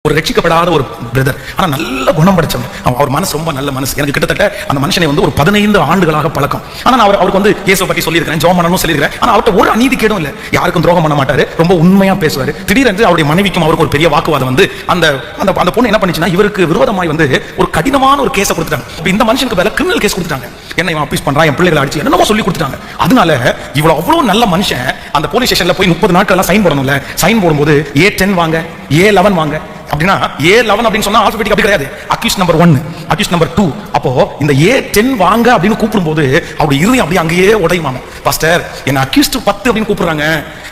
ஒரு ரட்சிக்கப்படாத ஒரு பிரதர், ஆனா நல்ல குணம் படைச்சவன். அவர் மனசு ரொம்ப நல்ல மனசு. எனக்கு கிட்டத்தட்ட அந்த மனுஷனை வந்து ஒரு 15 ஆண்டுகளாக பழக்கம். ஆனா அவருக்கு வந்து இயேசுவை பத்தி சொல்லியிருக்கிறேன், ஜெபம் பண்ணணும்னு சொல்லியிருக்கிறேன். ஆனா அவர்கிட்ட ஒரு அநீதி கேடும் இல்லை, யாருக்கும் துரோகம் பண்ண மாட்டாரு, ரொம்ப உண்மையா பேசுவாரு. திடீரென்று அவருடைய மனைவிக்கும் அவருக்கு ஒரு பெரிய வாக்குவாதம் வந்து அந்த பொண்ணு என்ன பண்ணுச்சுன்னா, இவருக்கு விரோதமாய் வந்து ஒரு கடினமான ஒரு கேஸை கொடுத்துட்டாங்க. இந்த மனுஷனுக்கு மேல கிரிமினல் கேஸ் கொடுத்துட்டாங்க. என்ன இவன் அபியூஸ் பண்றான், என் பிள்ளைகளை அடிச்சு என்னமோ சொல்லி கொடுத்துட்டாங்க. அதனால அவ்வளவு நல்ல மனுஷன் அந்த போலீஸ் ஸ்டேஷன்ல போய் 30 நாட்கள் எல்லாம் சைன் போடணும்ல. சைன் போடும்போது A10 வாங்க, A11 வாங்க அப்படின்னா A11 அப்படின்னு சொன்னா ஆல்பபெட்டிக் அப்படி கிடையாது. Accused number 1, accused number 2. அப்போ இந்த A10 வாங்க அப்படின்னு கூப்பிடும்போது அப்படி இருந்தே அப்படியே அங்கேயே உடையுமாமா. பாஸ்டர் என்ன அக்யூஸ்ட் 10 அப்படின்னு கூப்பிடுறாங்க,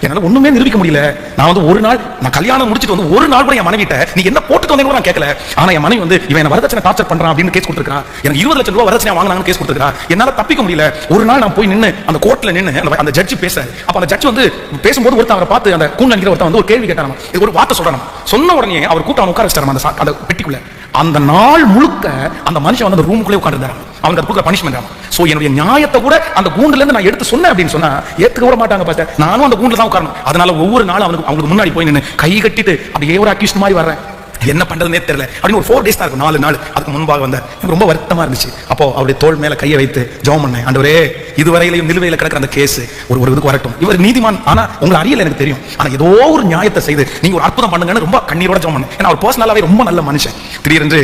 என்னால ஒண்ணுமே நிரூபிக்க முடியல. நான் வந்து ஒரு நாள் நான் கல்யாணம் முடிச்சிட்டு வந்து ஒரு நாள் கூட என் மனைவிட்ட நீ என்ன போட்டுட்டு வந்தேன்னு கூட நான் கேட்கல. ஆனா என் மனைவி வந்து இவன் என்ன வரதட்சணை டார்ச்சர் பண்றான் அப்படின்னு கேஸ் கொடுத்துருக்கா. எனக்கு 20 லட்சம் ரூபாய் வரதட்சணை வாங்கினாங்கன்னு கேஸ் கொடுத்துருக்கா. என்னால தப்பிக்க முடியல. ஒரு நாள் நான் போய் நின்று அந்த கோர்ட்ல நின்று அந்த ஜட்ஜி பேசுறாரு. அப்ப அந்த ஜட்ஜ் வந்து பேசும்போது ஒருத்தன் அவரை பார்த்து அந்த கூண்டங்கிற ஒருத்தன் வந்து ஒரு கேள்வி கேட்டாராம். இது ஒரு வார்த்தை சொல்றான். சொன்ன உடனே அவர் கூட்டம் உட்கார வச்சிட்டாராம் அந்த பெட்டிக்குள்ள. அந்த நாள் முழுக்க அந்த மனுஷன் வந்து அந்த ரூமுக்குள்ளே உட்கார்ந்திருந்தாராம். அவங்க கொடுக்குற பனிஷ்மெண்ட். சோ என்னுடைய நியாயத்தை கூட அந்த கூண்டுல இருந்து நான் எடுத்து சொன்னேன் அப்படின்னு சொன்னா ஏத்துக்க விட மாட்டாங்க பாஸ்டர். நானும் அந்த கூண்டுல தான் உட்காரணும். அதனால ஒவ்வொரு நாளும் அவங்களுக்கு முன்னாடி போய் நின்று கை கட்டிட்டு அப்படியே ஒரு அக்யூஸ்ட் மாதிரி வர்றேன். என்ன பண்றதுனே தெரியல அப்படின்னு ஒரு 4 days தான் இருக்கும், 4 நாள் அதுக்கு முன்பாக வந்தார். எனக்கு ரொம்ப வருத்தமா இருந்துச்சு. அப்போ அவருடைய தோள் மேல கையை வைத்து ஜெபம் பண்ணேன். ஆண்டவரே, இதுவரையிலையும் நிலுவையில் கிடக்கிற அந்த கேஸ் ஒரு இதுக்கு வரட்டும். இவர் நீதிமான், ஆனா உங்களை அறியல எனக்கு தெரியும். ஆனா ஏதோ ஒரு நியாயத்தை செய்து நீங்க ஒரு அற்புதம் பண்ணுங்கன்னு ரொம்ப கண்ணீரோட ஜெபம் பண்ணேன். ஏன்னா அவர் பர்சனலாவே ரொம்ப நல்ல மனுஷன். திடீரென்று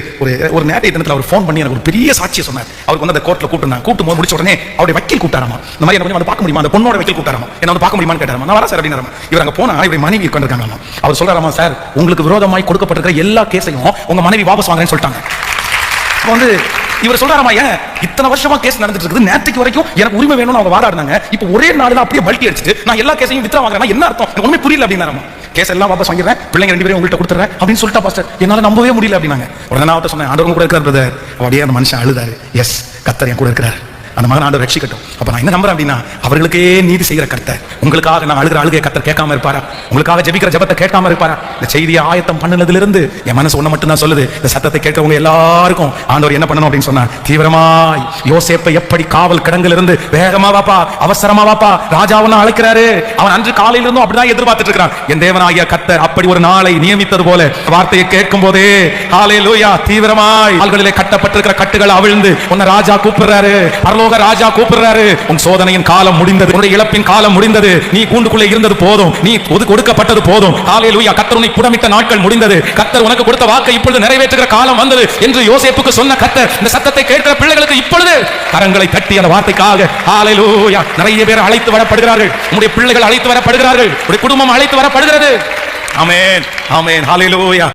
ஒரு நேரத்தை தினத்துல அவர் ஃபோன் பண்ணி எனக்கு ஒரு பெரிய சாட்சியை சொன்னார். அவருக்கு வந்து அந்த கோர்ட்ல கூப்பிட்டு கூட்டும் போது முடிச்ச உடனே அவருடைய வக்கீல் கூப்பிட்டாராமா. இந்த மாதிரி என்ன பார்க்க முடியுமா, அந்த பொண்ணோட வக்கீல் கூப்பிட்டாராமா, என்ன வந்து பார்க்க முடியுமான்னு கேட்டாராமா. நான் வரேன் சார் அப்படின்னு. இவர் அங்க போனா இவருடைய மனைவி உட்கார்ந்திருக்காங்க. அவர் சொல்றாராமா, சார் உங்களுக்கு விரோதமாய் கொடுக்கப்பட்டிருக்கிற எல்லா கேஸையும் உங்க மனைவி வாபஸ் வாங்குறேன்னு சொல்லிட்டாங்க. அப்ப வந்து இவர் சொல்றாராமா, ஏன் இத்தனை வருஷமா கேஸ் நடந்துட்டு இருக்குது, நேற்றுக்கு வரைக்கும் எனக்கு உரிமை வேணும்னு அவங்க வாதாடினாங்க, இப்போ ஒரே நாளில் அப்படியே பல்ட்டி அடிச்சுட்டு நான் எல்லா கேஸையும் வித்ரா வாங்குறேன், என்ன அர்த்தம் எனக்கு ஒண்ணுமே புரியல அப்படின்னாராமா. கேஸ் எல்லாம் வாபஸ் வாங்கிடுறேன், பிள்ளைங்க 2 பேரும் உங்கள்கிட்ட கொடுத்துறேன் அப்படின்னு சொல்லிட்டா பாஸ்டர். என்னால நம்பவே முடியல அப்படின்னாங்க. உடனே நான் அவர்கிட்ட சொன்னேன், ஆண்டவர் கூட இருக்கிறார் பிரதர். அப்படியே அந்த மனுஷன் அழுதாரு. எஸ், கர்த்தர் என் கூட இருக்கிறார், அந்த மகன் ஆண்டவர் ரட்சிக்கட்டும். அப்ப நான் என்ன நம்புறேன் அப்படின்னா, அவர்களுக்கே நீதி செய்கிற கர்த்தர் உங்களுக்காக நான் அழுகிற அழுகையை கர்த்தர் கேட்காம இருப்பாரா? உங்களுக்காக ஜெபிக்கிற ஜெபத்தை கேட்காம இருப்பாரா? இந்த செய்தியை ஆயத்தம் பண்ணினதுல இருந்து என் மனசு ஒண்ணு மட்டும் தான் சொல்லுது, இந்த சத்தத்தை கேட்கிறவங்க எல்லாருக்கும் ஆண்டவர் என்ன பண்ணணும் அப்படின்னு சொன்னா, தீவிரமாய் யோசேப்பை எப்படி காவல் கிடங்குல இருந்து வேகமா வாப்பா, அவசரமா வாப்பா, ராஜாவனை அழைக்கிறாரு. அவன் அன்று காலையில இருந்தும் அப்படிதான் எதிர்பார்த்துட்டு இருக்கிறான். என் தேவனாகிய கர்த்தர் அப்படி ஒரு நாளை நியமித்தது போல வார்த்தையை கேட்கும் போதே ஹல்லேலூயா, தீவிரமாய் கால்களிலே கட்டப்பட்டிருக்கிற கட்டுகள் அவிழ்ந்து உன்னை ராஜா கூப்பிடுறாரு, ராஜா கூப்பிடுறாரு. உன் சோதனையின் காலம் முடிந்தது, உன்னுடைய இழப்பின் காலம் முடிந்தது, நீ கூண்டுக்குள்ளே இருந்தது போதும், நீ கொடுக்கப்பட்டது போதும். ஹல்லேலூயா, கர்த்தர் உன்னை புடமிட்ட நாட்கள் முடிந்தது, கர்த்தர் உனக்கு கொடுத்த வாக்கை இப்பொழுது நிறைவேற்றுகிற காலம் வந்தது என்று யோசேப்புக்கு சொன்ன கர்த்தர் இந்த சத்தத்தை கேட்கிற பிள்ளைகளுக்கு இப்பொழுது கரங்களை தட்டி அந்த வார்த்தைக்காக ஹல்லேலூயா. நிறைய பேர் அழைத்து வரப்படுகிறார்கள், உங்களுடைய பிள்ளைகள் அழைத்து வரப்படுகிறார்கள், உங்களுடைய குடும்பம் அழைத்து வரப்படுகிறது. ஆமென், ஆமென், ஹல்லேலூயா.